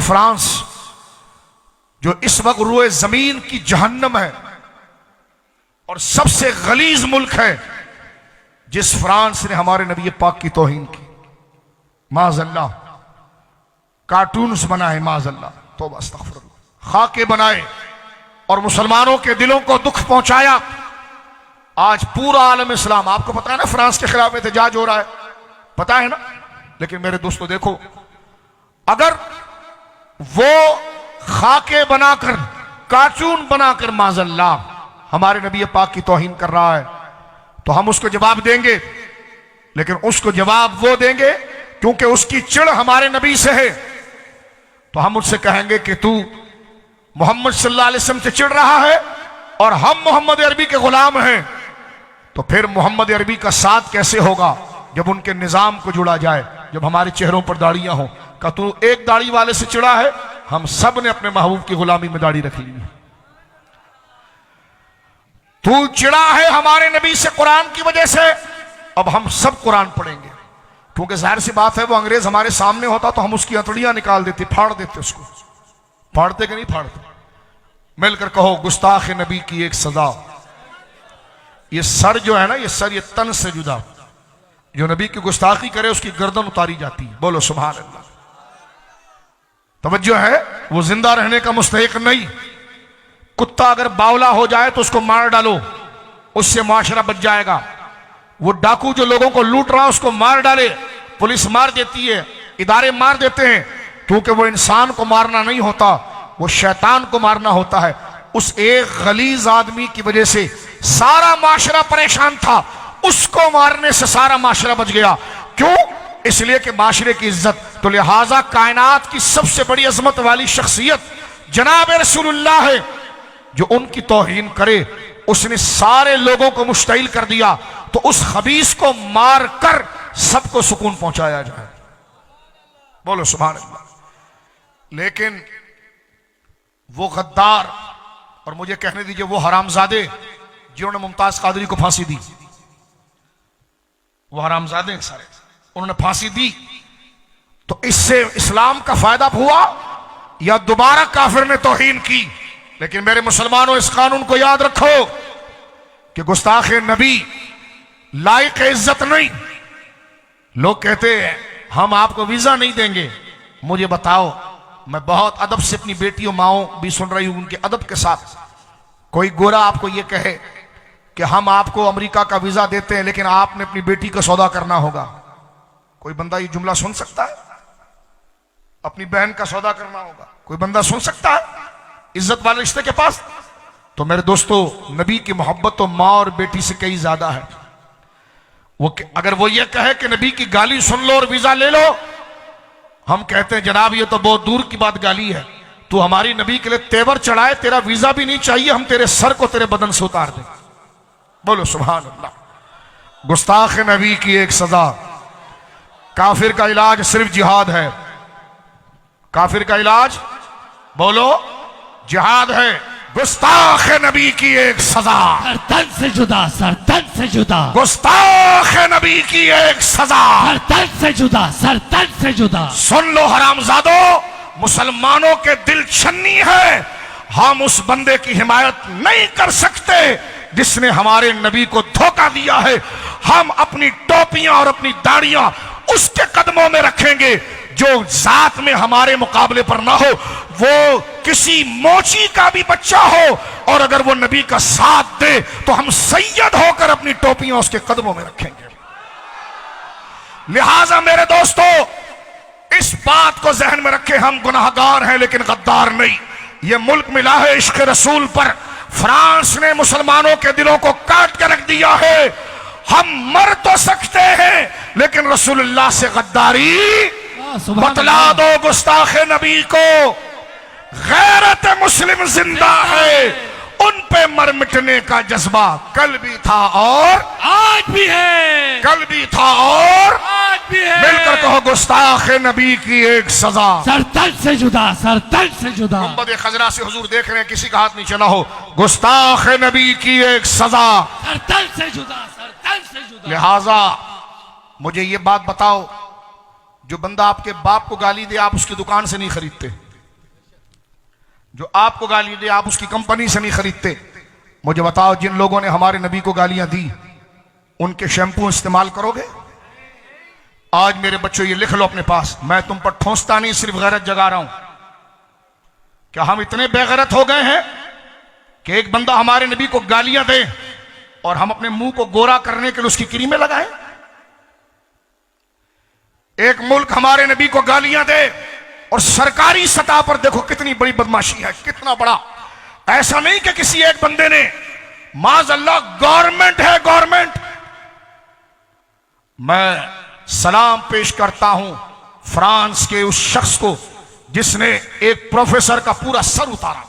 France, जो इस वक्त रुए जमीन की जहन्नम है और सबसे गलीज मुल्क है, जिस फ्रांस ने हमारे नबी पाक की तौहीन की, माज़अल्लाह कार्टून्स बनाए, माज़अल्लाह तौबा अस्तग़फिरुल्लाह, खाके बनाए और मुसलमानों के दिलों को दुख पहुंचाया। आज पूरा आलम इस्लाम, आपको पता है ना फ्रांस के खिलाफ एहतजाज हो रहा है, पता है ना। लेकिन मेरे दोस्तों देखो, अगर वो खाके बनाकर, कार्टून बनाकर माज़अल्लाह हमारे नबी पाक की तौहीन कर रहा है, तो हम उसको जवाब देंगे। लेकिन उसको जवाब वो देंगे क्योंकि उसकी चिढ़ हमारे नबी से है। तो हम उससे कहेंगे कि तू मोहम्मद सल्लल्लाहु अलैहि वसल्लम से चिढ़ रहा है और हम मोहम्मद अरबी के गुलाम हैं, तो फिर मोहम्मद अरबी का साथ कैसे होगा जब उनके निजाम को जुड़ा जाए, जब हमारे चेहरों पर दाढ़ियां हो। का तू एक दाढ़ी वाले से चिढ़ा है, हम सब ने अपने महबूब की गुलामी में दाढ़ी रख ली है। तू चिढ़ा है हमारे नबी से कुरान की वजह से, अब हम सब कुरान पढ़ेंगे, क्योंकि जाहिर सी बात है वो अंग्रेज हमारे सामने होता तो हम उसकी हथौड़ियां निकाल देते, फाड़ देते उसको। फाड़ते कि नहीं फाड़ते? मिलकर कहो, गुस्ताख नबी की एक सजा। ये सर जो है ना, ये सर, ये तन से जुदा, जो नबी की गुस्ताखी करे उसकी गर्दन उतारी जाती है। बोलो सुभान अल्लाह। तवज्जो है, वो जिंदा रहने का मुस्तहिक नहीं। कुत्ता अगर बावला हो जाए तो उसको मार डालो, उससे मुआशरा बच जाएगा। वो डाकू जो लोगों को लूट रहा है उसको मार डाले, पुलिस मार देती है, इदारे मार देते हैं, क्योंकि वो इंसान को मारना नहीं होता, वो शैतान को मारना होता है। उस एक गलीज आदमी की वजह से सारा माशरा परेशान था, उसको मारने से सारा माशरा बच गया। क्यों? इसलिए कि माशरे की इज्जत। तो लिहाजा कायनात की सबसे बड़ी अजमत वाली शख्सियत जनाब रसूलुल्लाह है, जो उनकी तौहीन करे उसने सारे लोगों को मुश्तइल कर दिया। तो उस खबीस को मार कर सबको सुकून पहुंचाया जाए। बोलो सुभान अल्लाह। लेकिन वो गद्दार, और मुझे कहने दीजिए वो हरामजादे जिन्होंने मुमताज कादरी को फांसी दी, वो हरामजादे हैं सारे, उन्होंने फांसी दी, तो इससे इस्लाम का फायदा हुआ या दोबारा काफिर ने तौहीन की? लेकिन मेरे मुसलमानों, इस कानून को याद रखो कि गुस्ताख नबी लायक इज्जत नहीं। लोग कहते हैं हम आपको वीजा नहीं देंगे। मुझे बताओ, मैं बहुत अदब से अपनी बेटियों माओ भी सुन रही हूं, उनके अदब के साथ, कोई गोरा आपको यह कहे कि हम आपको अमेरिका का वीजा देते हैं लेकिन आपने अपनी बेटी का सौदा करना होगा, कोई बंदा ये जुमला सुन सकता है? अपनी बहन का सौदा करना होगा, कोई बंदा सुन सकता है इज्जत वाले रिश्ते के पास? तो मेरे दोस्तों, नबी की मोहब्बत तो माँ और बेटी से कई ज्यादा है। वो अगर वो ये कहे कि नबी की गाली सुन लो और वीजा ले लो, हम कहते हैं जनाब ये तो बहुत दूर की बात गाली है, तू हमारी नबी के लिए तेवर चढ़ाए, तेरा वीजा भी नहीं चाहिए, हम तेरे सर को तेरे बदन से उतार दें। बोलो सुभान अल्लाह। गुस्ताख नबी की एक सजा। काफिर का इलाज सिर्फ जिहाद है। काफिर का इलाज, बोलो, जिहाद है। गुस्ताख नबी की एक सजा, तन से जुदा, सर तन से जुदा। गुस्ताख नबी की एक सजा, सर तन से जुदा, सर तन से जुदा। सुन लो हरामजादो, मुसलमानों के दिल छन्नी है, हम उस बंदे की हिमायत नहीं कर सकते जिसने हमारे नबी को धोखा दिया है। हम अपनी टोपियां और अपनी दाढ़ियां उसके कदमों में रखेंगे जो जात में हमारे मुकाबले पर ना हो, वो किसी मोची का भी बच्चा हो, और अगर वो नबी का साथ दे तो हम सैयद होकर अपनी टोपियां उसके कदमों में रखेंगे। लिहाजा मेरे दोस्तों, इस बात को जहन में रखें, हम गुनाहगार हैं लेकिन गद्दार नहीं। ये मुल्क मिला है इश्क रसूल पर। फ्रांस ने मुसलमानों के दिलों को काट के रख दिया है। हम मर तो सकते हैं लेकिन रसूलुल्लाह से गद्दारी बतला दो गुस्ताख नबी को। गैरत मुस्लिम जिंदा है, उन पे मर मिटने का जज्बा कल भी था और आज भी है, कल भी था और आज भी है। मिलकर कहो, गुस्ताख नबी की एक सजा। सर तन से जुदा, सर तन से जुदा। गुंबद खजरा से हुजूर देख रहे हैं, किसी का हाथ नीचे ना हो। गुस्ताख नबी की एक सजा, सर तन से जुदा, सर तन से जुदा। लिहाजा मुझे ये बात बताओ, जो बंदा आपके बाप को गाली दे आप उसकी दुकान से नहीं खरीदते, जो आपको गाली दे आप उसकी कंपनी से नहीं खरीदते। मुझे बताओ, जिन लोगों ने हमारे नबी को गालियां दी उनके शैंपू इस्तेमाल करोगे? आज मेरे बच्चों ये लिख लो अपने पास, मैं तुम पर ठोंसता नहीं, सिर्फ गैरत जगा रहा हूं। क्या हम इतने बेगैरत हो गए हैं कि एक बंदा हमारे नबी को गालियां दे और हम अपने मुंह को गोरा करने के लिए उसकी क्रीमें लगाएं? एक मुल्क हमारे नबी को गालियां दे और सरकारी सतह पर देखो कितनी बड़ी बदमाशी है, कितना बड़ा। ऐसा नहीं कि किसी एक बंदे ने, माज़अल्लाह गवर्नमेंट है, गवर्नमेंट। मैं सलाम पेश करता हूं फ्रांस के उस शख्स को जिसने एक प्रोफेसर का पूरा सर उतारा।